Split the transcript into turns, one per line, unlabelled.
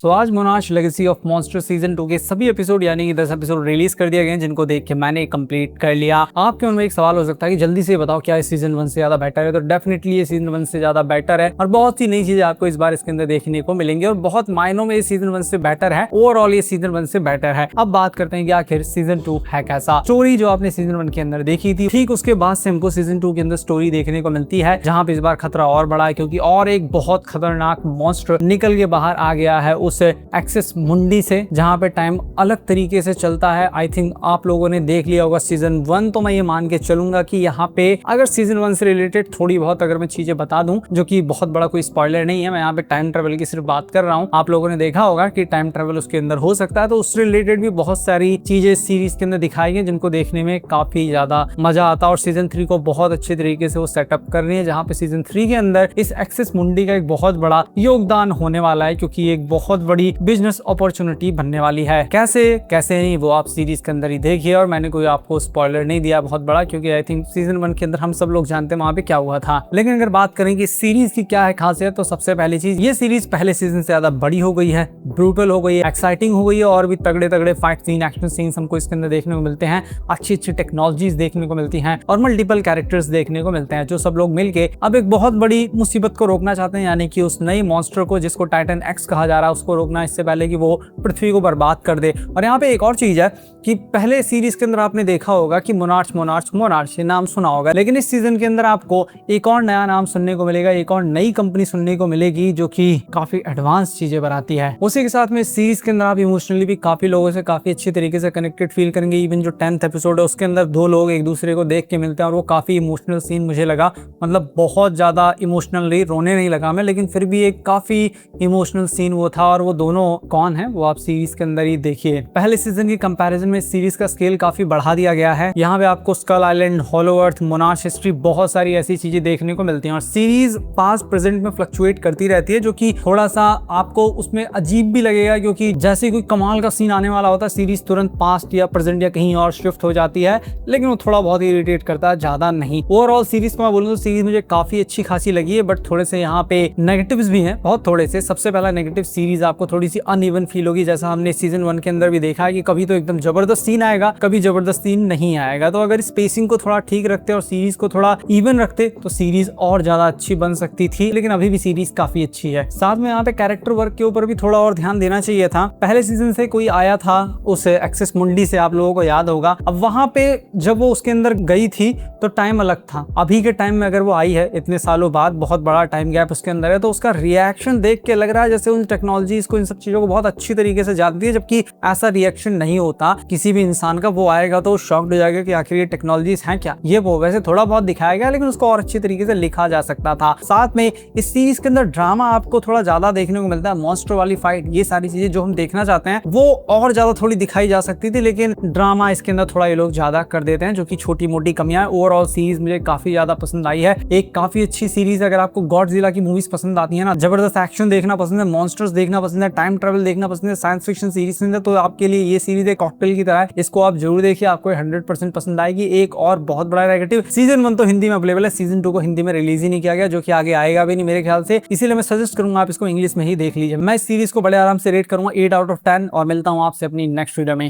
तो आज monarch legacy of monster season 2 के सभी एपिसोड यानी कि 10 एपिसोड रिलीज कर दिए गए हैं, जिनको देख के मैंने कंप्लीट कर लिया। आपके मन में एक सवाल हो सकता है कि जल्दी से बताओ क्या इस सीजन 1 से ज्यादा बेटर है। तो डेफिनेटली ये सीजन 1 से ज्यादा बेटर है और बहुत सी नई चीजें आपको इस बार इसके अंदर देखने को मिलेंगी और बहुत मायनों में ये सीजन 1 से बेटर है। ओवरऑल ये सीजन 1 से बेटर है। अब बात करते हैं कि आखिर सीजन 2 है कैसा। स्टोरी जो आपने सीजन 1 के अंदर देखी थी, ठीक उसके बाद से हमको सीजन 2 के अंदर स्टोरी देखने को मिलती है, जहां पे इस बार खतरा और बड़ा है क्योंकि और एक बहुत खतरनाक मॉन्स्टर निकल के बाहर आ गया है उस एक्सेस मुंडी से, जहां पे टाइम अलग तरीके से चलता है। आई थिंक आप लोगों ने देख लिया होगा सीजन 1, तो मैं ये मान के चलूंगा कि यहाँ पे अगर सीजन 1 से रिलेटेड थोड़ी बहुत अगर मैं चीजें बता दूं, जो कि बहुत बड़ा कोई स्पॉइलर नहीं है, मैं यहाँ पे टाइम ट्रेवल की सिर्फ बात कर रहा हूँ। आप लोगों ने देखा होगा कि टाइम ट्रेवल उसके अंदर हो सकता है, तो उससे रिलेटेड भी बहुत सारी चीजें सीरीज के अंदर दिखाई गई जिनको देखने में काफी ज्यादा मजा आता है और सीजन 3 को बहुत अच्छे तरीके से वो सेटअप कर रही है, जहां पे सीजन 3 के अंदर इस एक्सेस मुंडी का एक बहुत बड़ा योगदान होने वाला है क्योंकि एक बहुत बड़ी बिजनेस अपॉर्चुनिटी बनने वाली है। कैसे नहीं वो आप सीरीज के अंदर ही देखिए और मैंने कोई आपको स्पॉइलर नहीं दिया बहुत बड़ा, क्योंकि आई थिंक सीजन 1 के अंदर हम सब लोग जानते हैं वहां पे क्या हुआ था। लेकिन अगर बात करें कि सीरीज की क्या है खासियत, तो सबसे पहली चीज ये सीरीज पहले सीजन से ज्यादा बड़ी हो गई है, ब्रूटल हो गई है, एक्साइटिंग हो गई है और भी तगड़े तगड़े फाइट सीन, एक्शन सीन्स हमको इसके अंदर देखने को मिलते हैं। अच्छी अच्छी टेक्नोलॉजीज देखने को मिलती हैं और मल्टीपल कैरेक्टर्स देखने को मिलते हैं, जो सब लोग मिलके अब एक बहुत बड़ी मुसीबत को रोकना चाहते हैं, यानी कि उस नई मॉन्स्टर को जिसको टाइटन एक्स कहा जा रहा है उसको रोकना इससे पहले कि वो पृथ्वी को बर्बाद कर दे। और यहाँ पे एक और चीज है कि पहले सीरीज के अंदर आपने देखा होगा कि मोनार्च ये नाम सुना होगा, लेकिन इस सीजन के अंदर आपको एक और नया नाम सुनने को मिलेगा, एक और नई कंपनी सुनने को मिलेगी जो कि काफी एडवांस चीजें बनाती है। उसी के साथ में सीरीज के अंदर आप इमोशनली भी काफी लोगों से काफी अच्छी तरीके से कनेक्टेड फील करेंगे। इवन जो 10th एपिसोड है उसके अंदर दो लोग एक दूसरे को देख के मिलते हैं और वो काफी इमोशनल सीन मुझे लगा, मतलब बहुत ज्यादा इमोशनल रही, रोने नहीं लगा मैं, लेकिन फिर भी एक काफी इमोशनल सीन वो था। और वो दोनों कौन है वो आप सीरीज के अंदर ही देखिए। पहले सीजन की कंपैरिजन में सीरीज का स्केल काफी बढ़ा दिया गया है। यहाँ पे आपको स्कल आइलैंड, हॉलो अर्थ, मोनार्च हिस्ट्री, बहुत सारी ऐसी चीजें देखने को मिलती हैं और सीरीज पास्ट प्रेजेंट में फ्लक्चुएट करती रहती है, जो कि थोड़ा सा आपको उसमें अजीब भी लगेगा क्योंकि जैसे कोई कमाल का सीन आने वाला होता है सीरीज तुरंत पास्ट या प्रेजेंट या कहीं और शिफ्ट हो जाती है, लेकिन वो थोड़ा बहुत इरिटेट करता है, ज्यादा नहीं। ओवरऑल सीरीज को मैं बोलूँ तो सीरीज मुझे काफी अच्छी खासी लगी है, बट थोड़े से यहाँ पे नेगेटिव्स भी हैं, बहुत थोड़े से। सबसे पहला नेगेटिव, सीरीज आपको थोड़ी सी अनइवन फील होगी, जैसा हमने सीजन 1 के अंदर भी देखा है कि कभी तो एकदम जबरदस्त सीन आएगा, कभी जबरदस्त सीन नहीं आएगा। तो अगर स्पेसिंग को थोड़ा ठीक रखते और सीरीज को थोड़ा इवन रखते तो सीरीज और ज्यादा अच्छी बन सकती थी, लेकिन अभी भी सीरीज काफी अच्छी है। साथ में यहाँ पे कैरेक्टर वर्क के ऊपर भी थोड़ा और ध्यान देना चाहिए था। पहले सीजन से कोई आया था उस एक्सेस मुंडी से, आप लोगों को याद होगा। अब वहां पे जब वो उसके अंदर गई थी तो टाइम अलग था, अभी के टाइम में अगर वो आई है इतने सालों बाद, बहुत बड़ा टाइम गैप उसके अंदर है, तो उसका रिएक्शन देख के लग रहा है जैसे उन टेक्नोलॉजीज को, इन सब चीजों को बहुत अच्छी तरीके से जानती है, जबकि ऐसा रिएक्शन नहीं होता किसी भी इंसान का। वो आएगा तो शॉक्ड हो जाएगा कि आखिर ये टेक्नोलॉजीज हैं क्या। ये वो वैसे थोड़ा बहुत दिखाया गया, लेकिन उसको और अच्छी तरीके से लिखा जा सकता था। साथ में इस सीरीज के अंदर ड्रामा आपको थोड़ा ज्यादा देखने को मिलता है, मॉन्स्टर वाली फाइट, ये सारी चीजें जो हम देखना चाहते हैं वो और ज्यादा थोड़ी दिखाई जा सकती थी, लेकिन ड्रामा इसके अंदर थोड़ा ये लोग ज्यादा कर देते हैं, जो कि छोटी मोटी कमियां है। ओवरऑल सीरीज मुझे काफी ज्यादा पसंद आई है, एक काफी अच्छी सीरीज। अगर आपको गॉडजिला की मूवीज पसंद आती है ना, जबरदस्त एक्शन देखना पसंद है, मॉन्स्टर्स देखना पसंद है, टाइम ट्रेवल देखना पसंद है, साइंस फिक्शन सीरीज पसंद है, तो आपके लिए ये सीरीज एक कॉकटेल की तरह है। इसको आप जरूर देखिए, आपको 100% पसंद आएगी। एक और बहुत बड़ा नेगेटिव, सीजन 1 तो हिंदी में अवेलेबल है, सीजन 2 को हिंदी में रिलीज ही नहीं किया गया, जो कि आगे आएगा भी नहीं मेरे ख्याल से, इसीलिए मैं सजेस्ट करूंगा आप इसको इंग्लिश में ही देख लीजिए। मैं इस सीरीज को बड़े आराम से रेट करूंगा 8 आउट ऑफ 10 और मिलता हूं आपसे अपनी नेक्स्ट वीडियो में।